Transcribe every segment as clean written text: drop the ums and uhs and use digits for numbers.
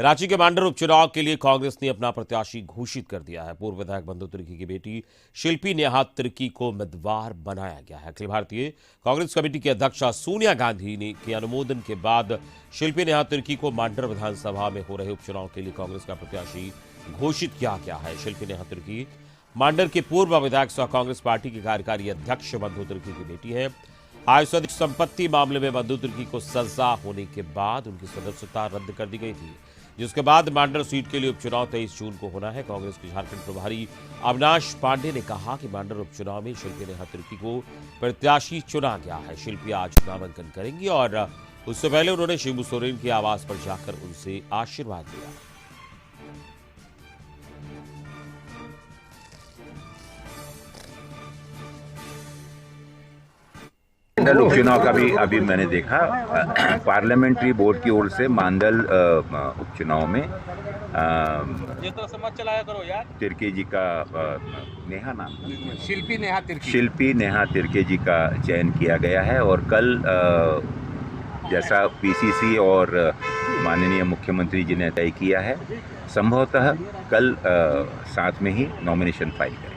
रांची के मांडर उपचुनाव के लिए कांग्रेस ने अपना प्रत्याशी घोषित कर दिया है। पूर्व विधायक बंधु तिर्की की बेटी शिल्पी नेहा तिर्की को उम्मीदवार बनाया गया है। अखिल भारतीय कांग्रेस कमेटी की अध्यक्ष सोनिया गांधी ने के अनुमोदन के बाद शिल्पी नेहा तिर्की को मांडर विधानसभा में हो रहे उपचुनाव के लिए कांग्रेस का प्रत्याशी घोषित किया गया है। शिल्पी नेहा तिर्की मांडर के पूर्व विधायक सह कांग्रेस पार्टी के कार्यकारी अध्यक्ष बंधु तिर्की की बेटी है। आय से अधिक संपत्ति मामले में बंधु तिर्की को सजा होने के बाद उनकी सदस्यता रद्द कर दी गई थी, जिसके बाद मांडर सीट के लिए उपचुनाव 23 जून को होना है। कांग्रेस के झारखंड प्रभारी अविनाश पांडे ने कहा कि मांडर उपचुनाव में शिल्पी नेहा तिर्की को प्रत्याशी चुना गया है। शिल्पी आज नामांकन करेंगी और उससे पहले उन्होंने शिबू सोरेन के आवास पर जाकर उनसे आशीर्वाद लिया। मांडल उपचुनाव का भी अभी मैंने देखा। पार्लियामेंट्री बोर्ड की ओर से मांडल उपचुनाव में तिर्की जी का नेहा नाम शिल्पी नेहा तिर्की जी का चयन किया गया है और कल जैसा पीसीसी और माननीय मुख्यमंत्री जी ने तय किया है, संभवतः कल साथ में ही नॉमिनेशन फाइल करेंगे।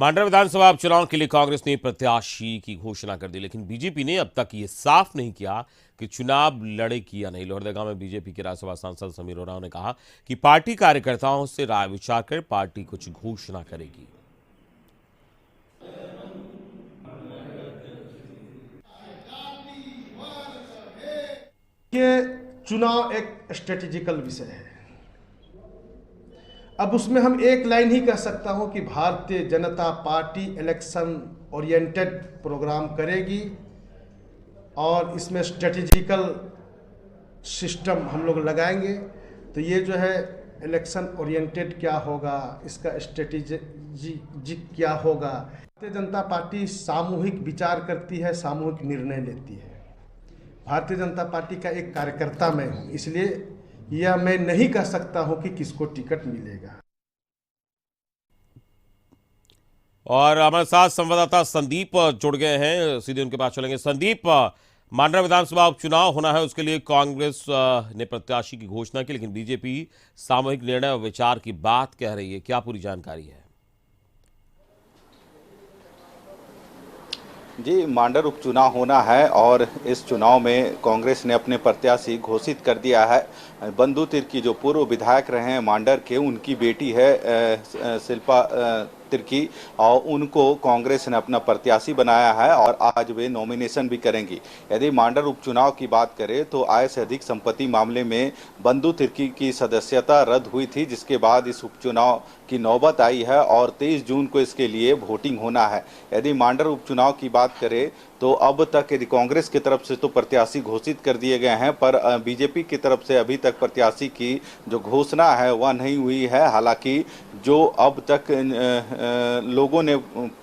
मांडर विधानसभा उपचुनाव के लिए कांग्रेस ने प्रत्याशी की घोषणा कर दी, लेकिन बीजेपी ने अब तक ये साफ नहीं किया कि चुनाव लड़ेगी या नहीं। लोहरदगा में बीजेपी के राज्यसभा सांसद समीर उरांव ने कहा कि पार्टी कार्यकर्ताओं से राय विचार कर पार्टी कुछ घोषणा करेगी। ये चुनाव एक स्ट्रेटेजिकल विषय है। अब उसमें हम एक लाइन ही कह सकता हूं कि Bharatiya Janata party election oriented program करेगी और इसमें स्ट्रेटेजिकल सिस्टम हम लोग लगाएंगे। तो ये जो है इलेक्शन ओरिएंटेड क्या होगा, इसका स्ट्रेटेजिक क्या होगा। भारतीय जनता पार्टी सामूहिक विचार करती है, सामूहिक निर्णय लेती है। भारतीय जनता पार्टी का एक कार्यकर्ता मैं हूँ, इसलिए यह मैं नहीं कह सकता हूं कि किसको टिकट मिलेगा। और हमारे साथ संवाददाता संदीप जुड़ गए हैं, सीधे उनके पास चलेंगे। संदीप, मांडर विधानसभा उपचुनाव होना है, उसके लिए कांग्रेस ने प्रत्याशी की घोषणा की, लेकिन बीजेपी सामूहिक निर्णय और विचार की बात कह रही है। क्या पूरी जानकारी है? जी, मांडर उपचुनाव होना है और इस चुनाव में कांग्रेस ने अपने प्रत्याशी घोषित कर दिया है। बंधु तिर्की जो पूर्व विधायक रहे हैं मांडर के, उनकी बेटी है शिल्पा तिर्की और उनको कांग्रेस ने अपना प्रत्याशी बनाया है और आज वे नॉमिनेशन भी करेंगी। यदि मांडर उपचुनाव की बात करें तो आय से अधिक संपत्ति मामले में बंधु तिर्की की सदस्यता रद्द हुई थी, जिसके बाद इस उपचुनाव की नौबत आई है और 23 जून को इसके लिए वोटिंग होना है। यदि मांडर उपचुनाव की बात करें तो अब तक यदि कांग्रेस की तरफ से तो प्रत्याशी घोषित कर दिए गए हैं, पर बीजेपी की तरफ से अभी तक प्रत्याशी की जो घोषणा है वह नहीं हुई है। हालांकि जो अब तक लोगों ने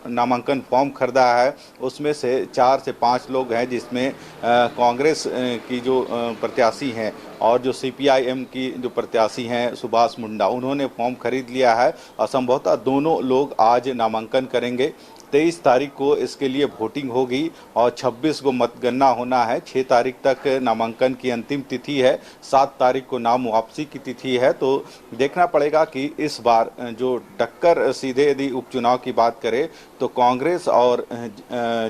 नामांकन फॉर्म खरीदा है उसमें से 4 से 5 लोग हैं, जिसमें कांग्रेस की जो प्रत्याशी हैं और जो सीपीआईएम की जो प्रत्याशी हैं सुभाष मुंडा, उन्होंने फॉर्म खरीद लिया है और संभवतः दोनों लोग आज नामांकन करेंगे। 23 तारीख को इसके लिए वोटिंग होगी और 26 को मतगणना होना है। 6 तारीख तक नामांकन की अंतिम तिथि है, 7 तारीख को नाम वापसी की तिथि है। तो देखना पड़ेगा कि इस बार जो टक्कर सीधे यदि उपचुनाव की बात करें तो कांग्रेस और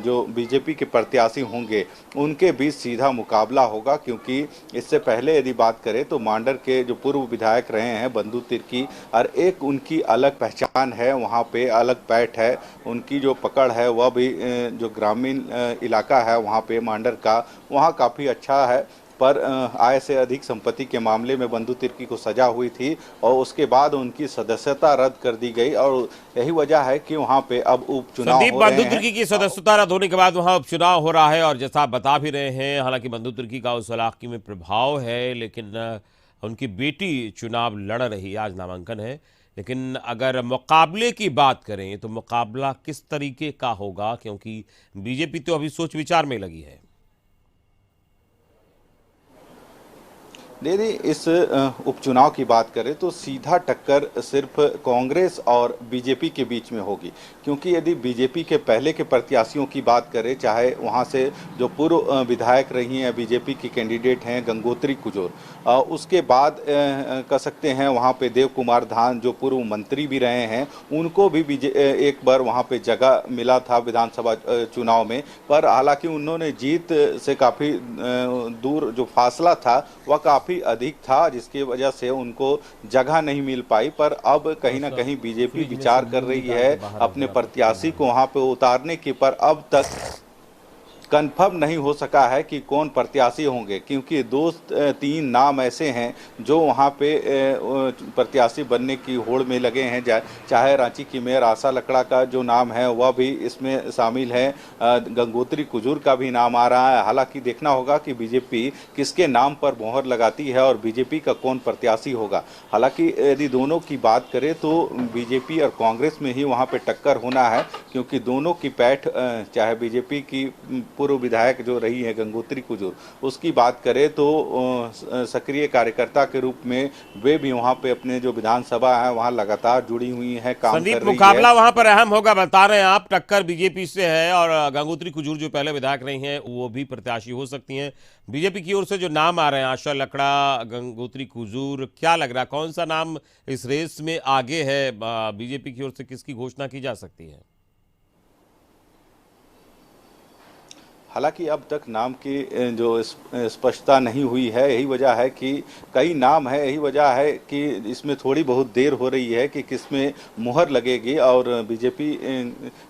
जो बीजेपी के प्रत्याशी होंगे उनके बीच सीधा मुकाबला होगा, क्योंकि इससे पहले यदि बात करें तो मांडर के जो पूर्व विधायक रहे हैं बंधु तिर्की, और एक उनकी अलग पहचान है, वहाँ पे अलग पैठ है, उनकी जो पकड़ है वह भी जो ग्रामीण इलाका है वहाँ पे मांडर का, वहाँ काफ़ी अच्छा है। पर आय से अधिक संपत्ति के मामले में बंधु तिर्की को सजा हुई थी और उसके बाद उनकी सदस्यता रद्द कर दी गई और यही वजह है कि वहाँ पे अब उपचुनाव हो रहे हैं। बंधु तिर्की की सदस्यता रद्द होने के बाद वहाँ उपचुनाव हो रहा है और जैसा आप बता भी रहे हैं, हालांकि बंधु तिर्की का उस इलाके में प्रभाव है, लेकिन उनकी बेटी चुनाव लड़ रही है, आज नामांकन है। लेकिन अगर मुकाबले की बात करें तो मुकाबला किस तरीके का होगा, क्योंकि बीजेपी तो अभी सोच विचार में लगी है। यदि इस उपचुनाव की बात करें तो सीधा टक्कर सिर्फ कांग्रेस और बीजेपी के बीच में होगी, क्योंकि यदि बीजेपी के पहले के प्रत्याशियों की बात करें, चाहे वहां से जो पूर्व विधायक रही हैं बीजेपी की कैंडिडेट हैं गंगोत्री कुजूर, उसके बाद कह सकते हैं वहां पे देव कुमार धान जो पूर्व मंत्री भी रहे हैं, उनको भी एक बार वहां पे जगह मिला था विधानसभा चुनाव में, पर हालांकि उन्होंने जीत से काफ़ी दूर जो फासला था वह काफ़ी अधिक था, जिसकी वजह से उनको जगह नहीं मिल पाई। पर अब कहीं ना कहीं बीजेपी विचार कर रही है अपने प्रत्याशी को वहां पे उतारने की, पर अब तक कंफर्म नहीं हो सका है कि कौन प्रत्याशी होंगे, क्योंकि 2-3 नाम ऐसे हैं जो वहां पे प्रत्याशी बनने की होड़ में लगे हैं। चाहे रांची की मेयर आशा लकड़ा का जो नाम है वह भी इसमें शामिल है, गंगोत्री कुजूर का भी नाम आ रहा है। हालांकि देखना होगा कि बीजेपी किसके नाम पर मोहर लगाती है और बीजेपी का कौन प्रत्याशी होगा। हालांकि यदि दोनों की बात करें तो बीजेपी और कांग्रेस में ही वहां पे टक्कर होना है, क्योंकि दोनों की पैठ, चाहे बीजेपी की पूर्व विधायक जो रही है गंगोत्री कुजूर, उसकी बात करें तो सक्रिय कार्यकर्ता के रूप में वे भी वहां पे अपने जो विधानसभा है वहां लगातार जुड़ी हुई है, काम कर रही मुकाबला है। वहां पर अहम होगा, बता रहे हैं आप। टक्कर बीजेपी से है और गंगोत्री कुजूर जो पहले विधायक रही हैं वो भी प्रत्याशी हो सकती हैं। बीजेपी की ओर से जो नाम आ रहे हैं, आशा लकड़ा, गंगोत्री कुजूर, क्या लग रहा है कौन सा नाम इस रेस में आगे है? बीजेपी की ओर से किसकी घोषणा की जा सकती है? हालांकि अब तक नाम की जो स्पष्टता नहीं हुई है, यही वजह है कि कई नाम है, यही वजह है कि इसमें थोड़ी बहुत देर हो रही है कि किसमें मुहर लगेगी और बीजेपी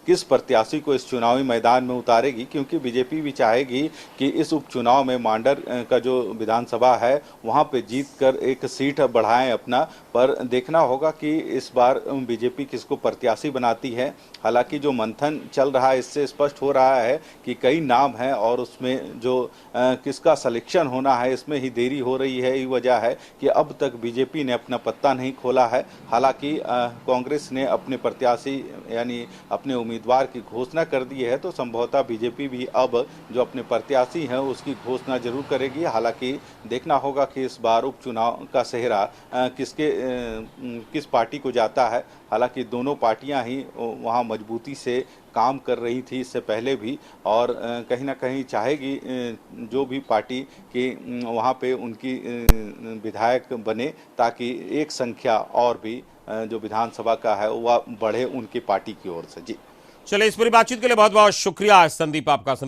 किस प्रत्याशी को इस चुनावी मैदान में उतारेगी, क्योंकि बीजेपी भी चाहेगी कि इस उपचुनाव में मांडर का जो विधानसभा है वहां पे जीत कर एक सीट बढ़ाएं अपना। पर देखना होगा कि इस बार बीजेपी किसको प्रत्याशी बनाती है। हालांकि जो मंथन चल रहा है इससे स्पष्ट हो रहा है कि कई नाम है और उसमें जो किसका सिलेक्शन होना है इसमें ही देरी हो रही है। यही वजह है कि अब तक बीजेपी ने अपना पत्ता नहीं खोला है। हालांकि कांग्रेस ने अपने प्रत्याशी यानी अपने उम्मीदवार की घोषणा कर दी है, तो संभवतः बीजेपी भी अब जो अपने प्रत्याशी हैं उसकी घोषणा जरूर करेगी। हालांकि देखना होगा कि इस बार उपचुनाव का सेहरा किस पार्टी को जाता है। हालांकि दोनों पार्टियां ही वहां मजबूती से काम कर रही थी इससे पहले भी, और कहीं ना कहीं चाहेगी जो भी पार्टी कि वहाँ पे उनकी विधायक बने, ताकि एक संख्या और भी जो विधानसभा का है वह बढ़े उनकी पार्टी की ओर से। जी चले, इस पूरी बातचीत के लिए बहुत बहुत शुक्रिया संदीप आपका।